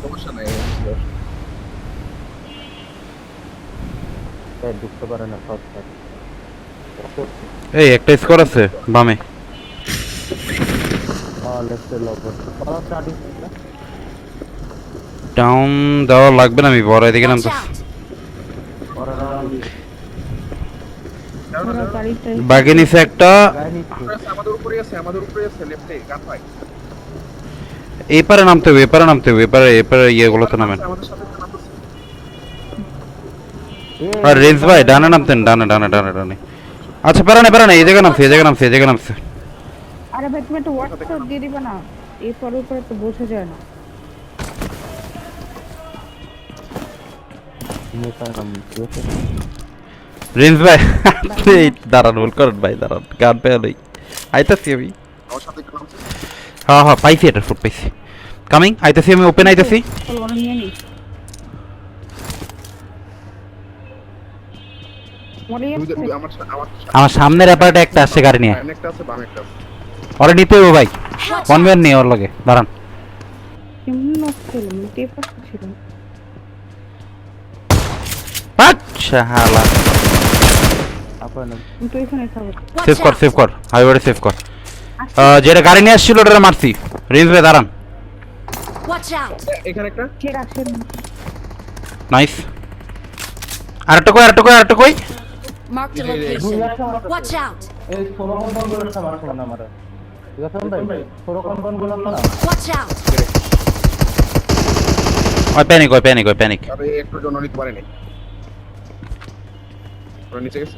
সমস্যা নাই। ঢুকতে পারে না সব। এই একটা স্কোর আছে বামে। ডাউন দেওয়া লাগবে না, আমি বড় এদিকে Watch নামতেছি। out! ওরা গাড়িটা বাগে নিচে একটা। আমাদের উপরে আছে, আমাদের উপরে আছে লেফটে গান ভাই। এপারে নামতে হবে, এপারে নামতে হবে, এপারে এপারে ইয়েগুলোতে নামেন। আমাদের সাথে নামতেছে। আর রেঞ্জ ভাই ডানে নামতেন, ডানে ডানে ডানে ডানে। আচ্ছা পারে না, এই জায়গায় নামছে, এই জায়গায় নামছে, এই জায়গায় নামছে। আরে ভাই তুমি একটা হোয়াটসঅ্যাপ দিয়ে দিবে না, এরপরে উপরে তো বোঝা যায় না। রেঞ্জ ভাই এই দাঁড়ান, ভুল করেন ভাই, দাঁড়ান, গান পেয়ে নেই। আইতাছি আমি। আমার সাথে একটু নামছে। হ্যাঁ হ্যাঁ পাইছি, এটা ফুট পাইছি। কামিং, আইতাছি আমি, ওপেন আইতাছি। চল ওরা নিয়ে নি। মরে যাচ্ছে। আমার সামনের অ্যাপার্টে একটা আসছে গাড়ি নিয়ে, ডান একটা আছে, বাম একটা আছে। ওরা নিতে হবে ভাই। Watch one out! ম্যান নেই ওর লগে, দাঁড়ান। কেমন নষ্ট হলো, মিটে পাশে ছিল। আচ্ছা হালা, তুমি তো এখানে থাকো। সেভ Watch কর out! সেভ কর, হাইওয়ে সেভ কর। যেটা গাড়ি নিয়ে আসছিল ওটা মারছি। রেঞ্জ ভাই দাঁড়ান। Watch out! এখানে একটা ছেড়া ছেড়া। নাইস। আরেকটা কই, আরেকটা কই, আরেকটা কই। Marked a location. Watch out! এই 16 কম্পন গুলো একটা মারছো না আমারে। ঠিক আছে ভাই? 16 কম্পন গুলো না। Watch out! ওই প্যানিক, ওই প্যানিক, ওই প্যানিক। আরে একটু জন্য নিতে পারেনি। ওরা নিচে গেছে।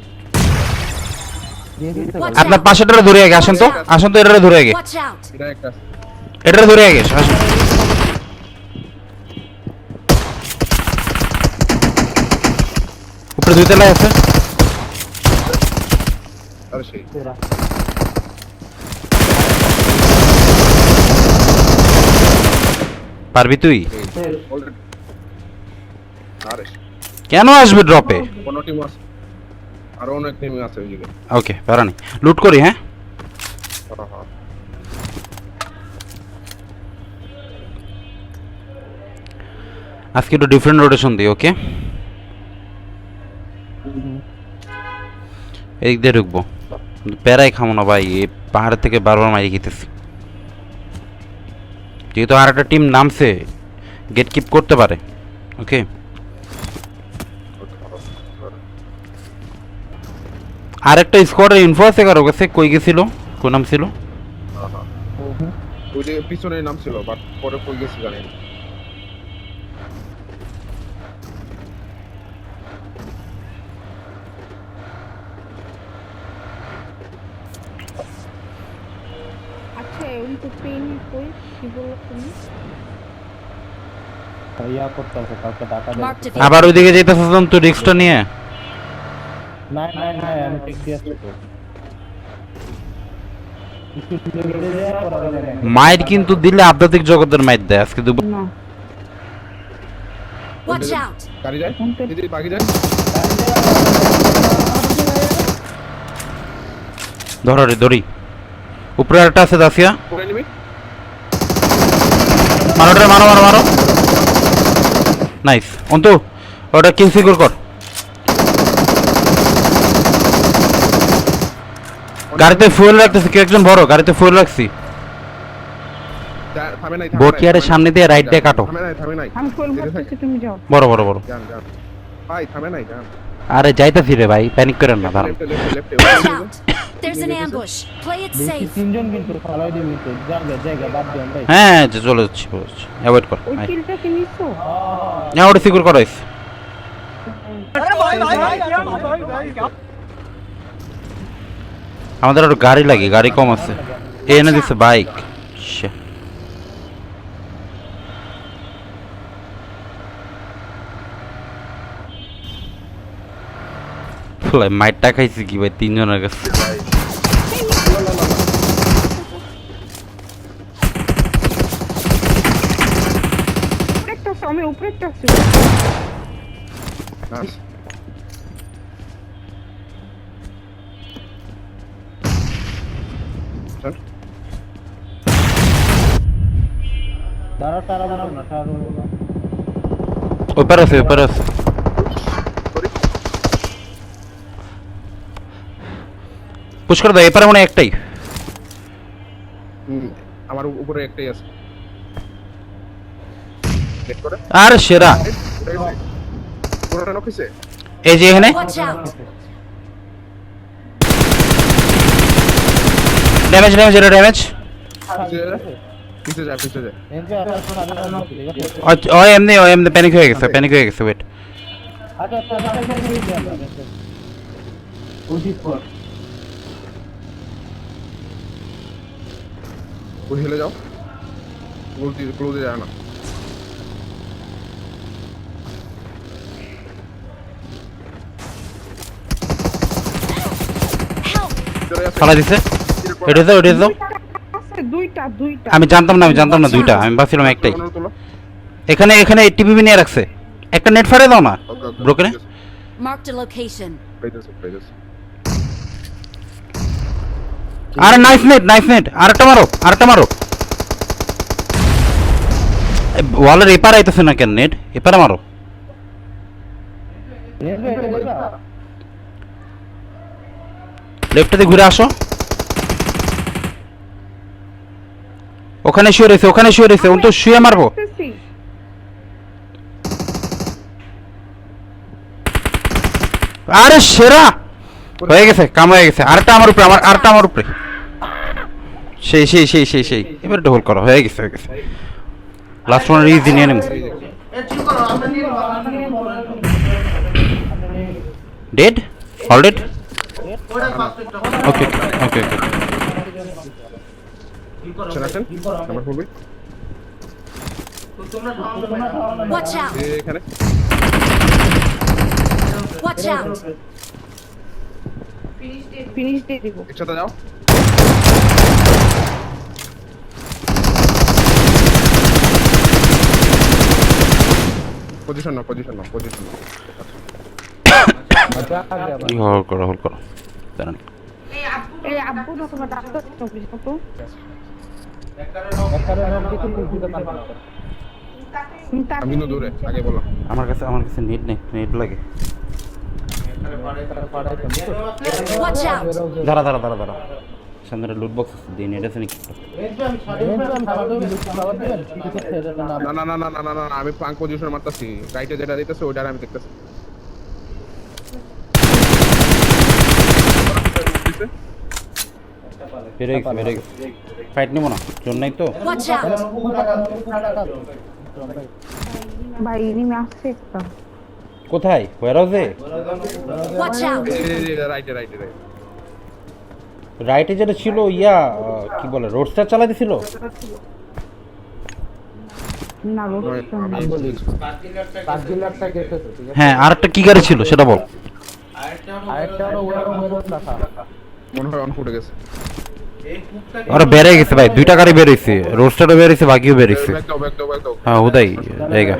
দিয়ে দিতে Watch আপনার out! পাশেটা ধরে আগে, আসেন তো, আসেন তো, এটা ধরে আগে, Watch out! এটা একটা আছে। এটা ধরে আগে আসেন। উপরে দুই তলায় আছে। আরে সেই পারবি তুই? অলরেডি। আরে কেন আসবে ড্রপে? কোন টিম আছে? আরো অনেক টিম আছে ওই জায়গায়। ওকে প্যারা নেই, লুট করি। হ্যাঁ হ্যাঁ হ্যাঁ। আজকে একটু ডিফারেন্ট রোটেশন দিই। ওকে এদিক দিয়ে ঢুকবো, কিন্তু প্যারাই খামো না ভাই, এই পাহাড়ের থেকে বারবার মারি খেতেছি। যেহেতু আর একটা টিম নামছে, গেট কিপ করতে পারে। ওকে আরেকটা স্কোয়াডের ইনফো আছে কারো কাছে? কই গেছিল, কোন নাম ছিল? ওই যে পিছনে নাম ছিল, বাট পরে কই গেছে জানি না। আচ্ছা ওই তো পেন কই কি বলছো তুমি? ইয়া করতে হবে কাউকে টাকা দেব। Marked a আবার vehicle. ওইদিকে যেতেছিস তুই রিক্সটা নিয়ে? না না না আমি ঠিক আছে তো। একটু লেগে যায় পড়া যায় না। মাইর কিন্তু দিলে আধ্যাত্মিক জগতের মাইর দেয় আজকে দুপুর। না Watch out! গাড়ি যায়, এদিকে বাকি যায়। ধরো রে দড়ি, উপরে একটা আছে দাসিয়া। করে নিবি। মারো রে, মারো মারো মারো। নাইস অন্তু, ওটা কিল সিকিউর কর। গাড়িতে ফুয়েল রাখতেছি, কেউ একজন বড় গাড়িতে ফুয়েল রাখছি। থামে নাই। বোটিয়ারের সামনে দিয়ে রাইট দিয়ে কাটো। থামে নাই। আমি ফুল মারতেছি, তুমি যাও। বড় বড় বড়। যান যান ভাই, থামে নাই যান। আরে যাইতাছি রে ভাই, প্যানিক করেন না, দাঁড়ান। লেফটে Watch out! There's an ambush. Play it safe. তিনজন কিন্তু ফালাই দিবি তো জায়গা বাদ দিও ভাই। হ্যাঁ চলে যাচ্ছি, অ্যাভয়েড কর। ওই কিলটা কি নিছো? হ্যাঁ ওটা সিকিউর করাইস। আমাদের আরো গাড়ি লাগে, গাড়ি কম আছে। এ এনে দিচ্ছে বাইক। মাইটটা খাইছি কি ভাই তিনজনের কাছে। উপরেরটা আছে, আমি উপরেরটা আছি। নাইস। চল দাঁড়া তারা দাঁড়াও না তারা ওপার আছে ওপার আছে সরি পুশ করে দাও এপারে মনে হয় একটাই আমার উপরে একটাই আছে নেট করে আর সেরা পুরোটা নক হইছে এই যে এখানে Watch out! ড্যামেজ ড্যামেজ এটা ড্যামেজ পিছে যা এনজে আসার পর আগে না ঠিক আছে ও এমনি প্যানিক হয়ে গেছে ওয়েট আচ্ছা তাহলে এই যে আমরা উঠিস পর ওই হেলে যাও ক্লোজে যায় না Help! ভিতরে আছে ফালা দিছে এটা দাও আছে দুইটা আমি জানতাম না দুইটা আমি ভাবছিলাম একটাই তোলো এখানে টিভি নিয়ে রাখছে একটা নেট ফারে দাও না ওকে ব্রোকেনে Marked a location. পেইতেছে আরে নাইস নেট আরেকটা মারো ওয়ালের এপার আইতেছে না কেন নেট এপারে মারো এনজে এটা দেখা লেফটে দিয়ে ঘুরে আসো ওখানে শুয়ে রয়েছে ওন তো শুয়ে মারবো দেখতেছি। আরে সেরা হয়ে গেছে কাম হয়ে গেছে আরেকটা আমার উপরে সেই এবার এটা হোল করো হয়ে গেছে লাস্ট ওয়ান রিজ নিয়ে নেব ডেড অল ডেড ওকে আসেন নাম্বার করবি Watch out! এখানে Watch out! ফিনিশ দিয়ে দিব একসাথে যাও পজিশন নাও আচ্ছা আগে আবার হোল করো দাঁড়ান এই আব্বু না তোমার ডাক্তার চব্বিশ কত একবারে নাম কিছু বুঝতে পারবে না আমি কিন্তু দূরে আগে বললাম আমার কাছে নেট লাগে Watch out! দাঁড়া সামনে লুট বক্স দিয়ে নেট আছে নাকি না আমি পাঙ্ক পজিশন মারতাছি রাইটে যেটা দিতেছে ওইটা আমি দেখতেছি বেড়ে গেছে ফাইট নেবো না জোন নাই তো Watch out! ভাই ইনি আসছে একটা কোথায় ওয়ারহাউসে Watch out! রাইটে রাইটে যেটা ছিল কি বলে রোডস্টার চালা দিছিল না রোড আমি বলি 5 লাখটা গেছে তো ঠিক আছে হ্যাঁ আরেকটা কি গাড়ি ছিল সেটা বল আরেকটা হলো ওরকম রাখা মনে হয় অন ফুটে গেছে ওরা বেড়ে গেছে ভাই দুইটা গাড়ি বেরিয়েছে রোডস্টারও বেরিয়েছে বাকিও বেরিয়েছে ব্যাক দাও হ্যাঁ উদয় জায়গা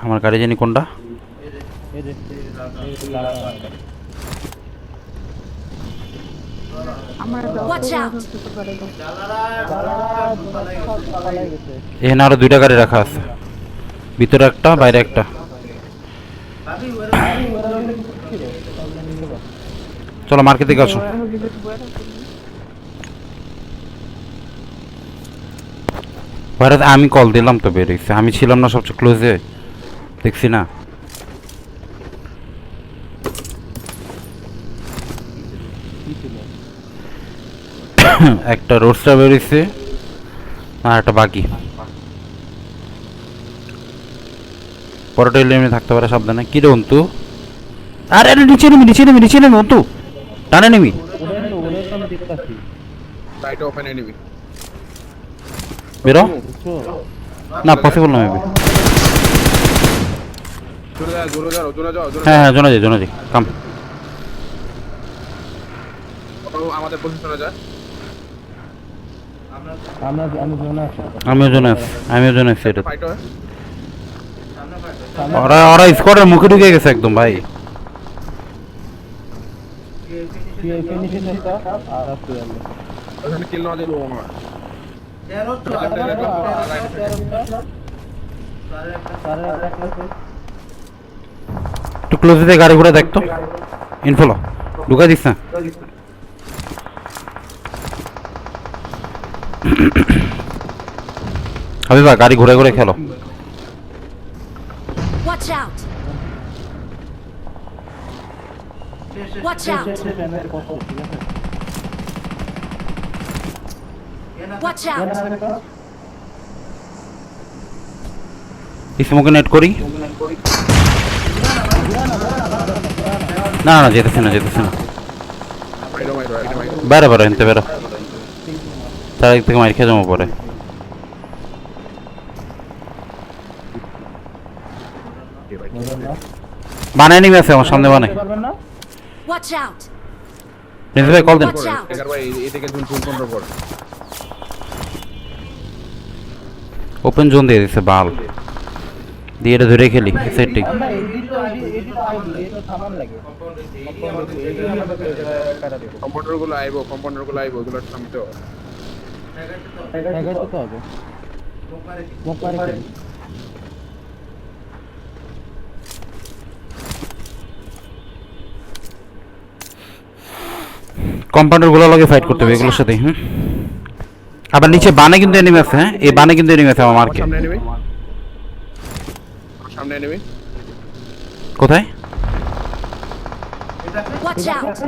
আমার গাড়ি জানি কোনটা এই যে আমার Watch out! এখানে আরো দুইটা গাড়ি রাখা আছে ভিতরে একটা বাইরে একটা চলো মার্কেট থেকে আসো ভারত আমি কল দিলাম তো বেরিয়েছে আমি ছিলাম না সবচেয়ে ক্লোজে দেখছি না একটা রোডস্টার বেরিয়েছে আর একটা বাকি পরোটা এলিমিনে থাকতে পারে সাবধানে কি রে অন্তু আরে নিচে নেমি অন্তু টানে নেমি ওরে তো আমি দেখতাছি রাইট ওপেন এনিমি বেরো না পসিবল না মেবি জোরে যাও হ্যাঁ জোনা যাই কাম আমাদের পজিশনে যায় আমিও জোনে আছি এটা ফাইট হয় ওরা স্কোয়াডের মুখে ঢুকে গেছে একদম ভাই ফিনিশিং একটা আর আসতে যাবে ওখানে কিল না দিলো না একটু ক্লোজ দিয়ে গাড়ি ঘুরে দেখতো ইনফলো ঢুকাই দিস না হাবিবা গাড়ি ঘুরে ঘুরে খেলো Watch out! Watch out! Watch out! স্মোকে নেট করি না না যেতেছে না যেতেছে না এটা মাইরো বেরো বেরো এনতে বেরো চারিদিক থেকে মাইর খেয়ে জমা পড়ে বানায় নিবে আছে আমার সামনে বানায় পারবেন না Watch out! প্রিন্সিপাল ভাই কল দেন Watch out! এগার ভাই এই থেকে জুন কন্ট্রোল কর ওপেন জোন দিয়ে দিছে বাল দিয়ে এটা ধরে খেলি সেটিং আমরা এডি তো আইডি এটা সামান লাগে কম্পাউন্ডারগুলো আইবো ওগুলোর সামনে তো এগাইতে তো হবে মুখ পারে খেলি কম্পাউন্ডার গুলো লাগে ফাইট করতে হবে এগুলোর সাথে হুম আবার নিচে বানে কিন্তু এনিমি আছে হ্যাঁ এই বানে কিন্তু এনিমি আছে আমার মার্কে সামনে নেবে কোথায় Watch out!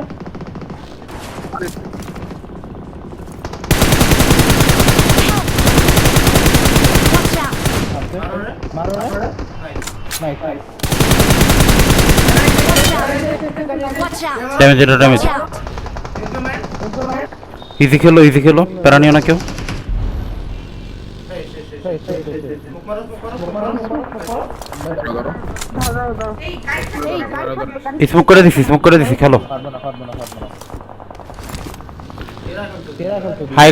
Watch out! মারো রে নাইস Watch out! ড্যামেজ এটা ড্যামেজ Watch out! ইজি খেলো প্যারা নিও না কেউ স্মোক করে দিছি খেলো পারবো না তেরা খেলতে হাই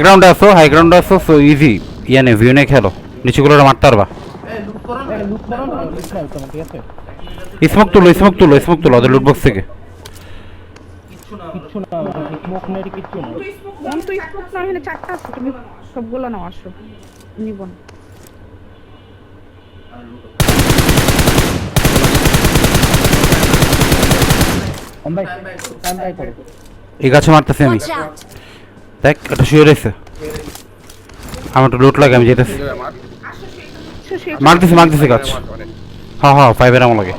গ্রাউন্ডে আসো সো ইজি ইয়ানে ভিউ নে খেলো নিচেগুলো মারতে পারবা লুট করো না লুট নাই তোমার ঠিক আছে স্মোক তুলো ওদের লুটবক্স থেকে কিচ্ছু না স্মোক নেই কিচ্ছু না কোন তুই স্পোক না এখানে চারটা আছে তুমি সবগুলো নাও আসো নিব না ভাই টাইম বাই করো এই গাছে মারতেছি আমি Watch out! দেখ এটা শুয়ে রয়েছে আমার একটু লুট লাগে আমি যেতেছি আমার মারতেছি গাছ হ্যাঁ 5 এর আমার লাগে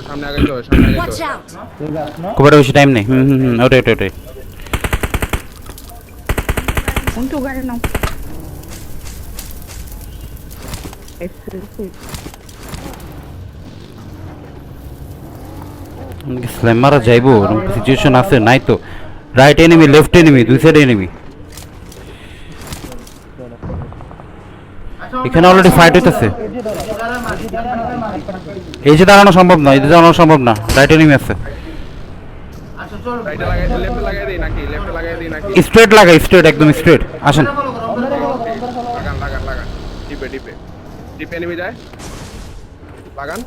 সামনে আগে যাও Watch out! ঠিক আছে না খুব একটা বেশি টাইম নেই ওটাই কোন তো গাড়ি নাও এক্সেল স্ল্যাম মারা যাইবো সিচুয়েশন আছে নাই তো রাইট এনিমি লেফট এনিমি দুই সাইড এনিমি এখানে অলরেডি ফাইট হইতেছে এই যে দাঁড়ানো সম্ভব না রাইট এনিমি আছে রাইটে লাগাই লেফটে লাগাই দেই নাকি স্ট্রেট একদম স্ট্রেট আসেন লাগান ডিপে নেমে যায় লাগান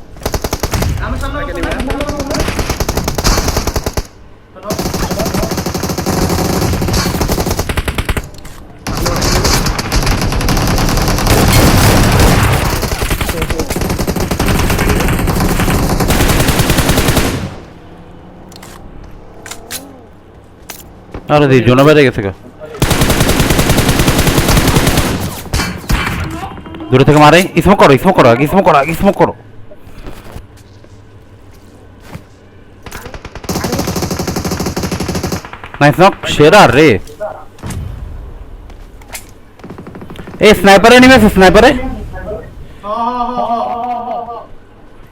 আরে দি জোনা বেড়ে গেছে গা দূরে থেকে মারে স্মোক করো নাইস নক সেরা রে এই স্নাইপারে নেমেছে স্নাইপারে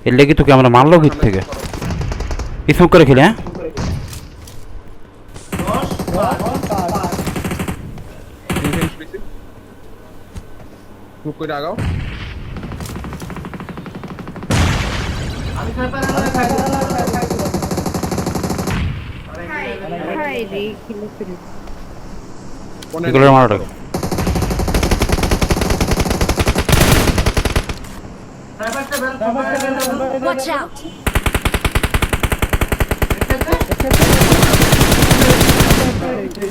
এর লেগে তোকে আমরা মারলো গিট থেকে স্মোক করে খেলি হ্যাঁ টুক করে আগাও হাই রে কিলো ফিল এগুলো মারো Watch out!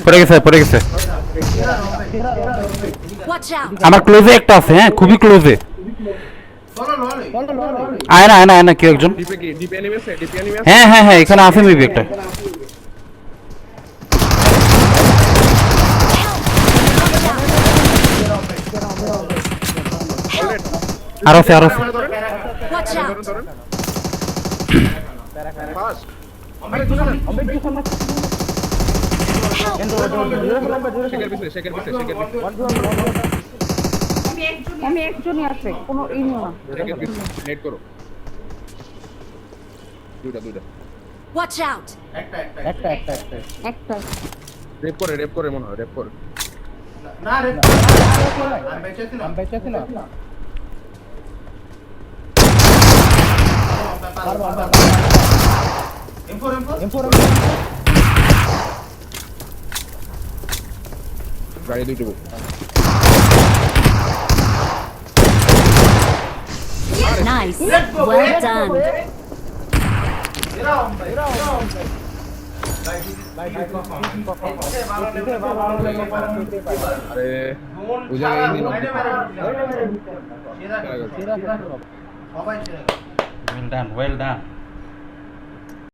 পড়ে গেছে Watch out! আমার ক্লোজে একটা আছে, হ্যাঁ খুবই ক্লোজে। আয় না আয় না আয় না, কেউ একজন। ডিপে কি ডিপে এনিমি আছে ডিপে এনিমি আছে হ্যাঁ হ্যাঁ হ্যাঁ, এখানে আছে মেবি একটা। আর আছে আর আছে। ধরেন Watch out! ধরেন পাস আরে দুজন শেকের পিছে শেকের পিছে আমি একজনই আছে কোনো ই না শেকের পিছে নেট করো দুইটা Watch out! একটা রেপ করে মনে হয় রেপ করে আমি বেঁচে আছি না গাড়ি দুইটো Nice. Well done. আরে ওই জায়গায় দিন ওয়েল ডান ওয়েল ডান।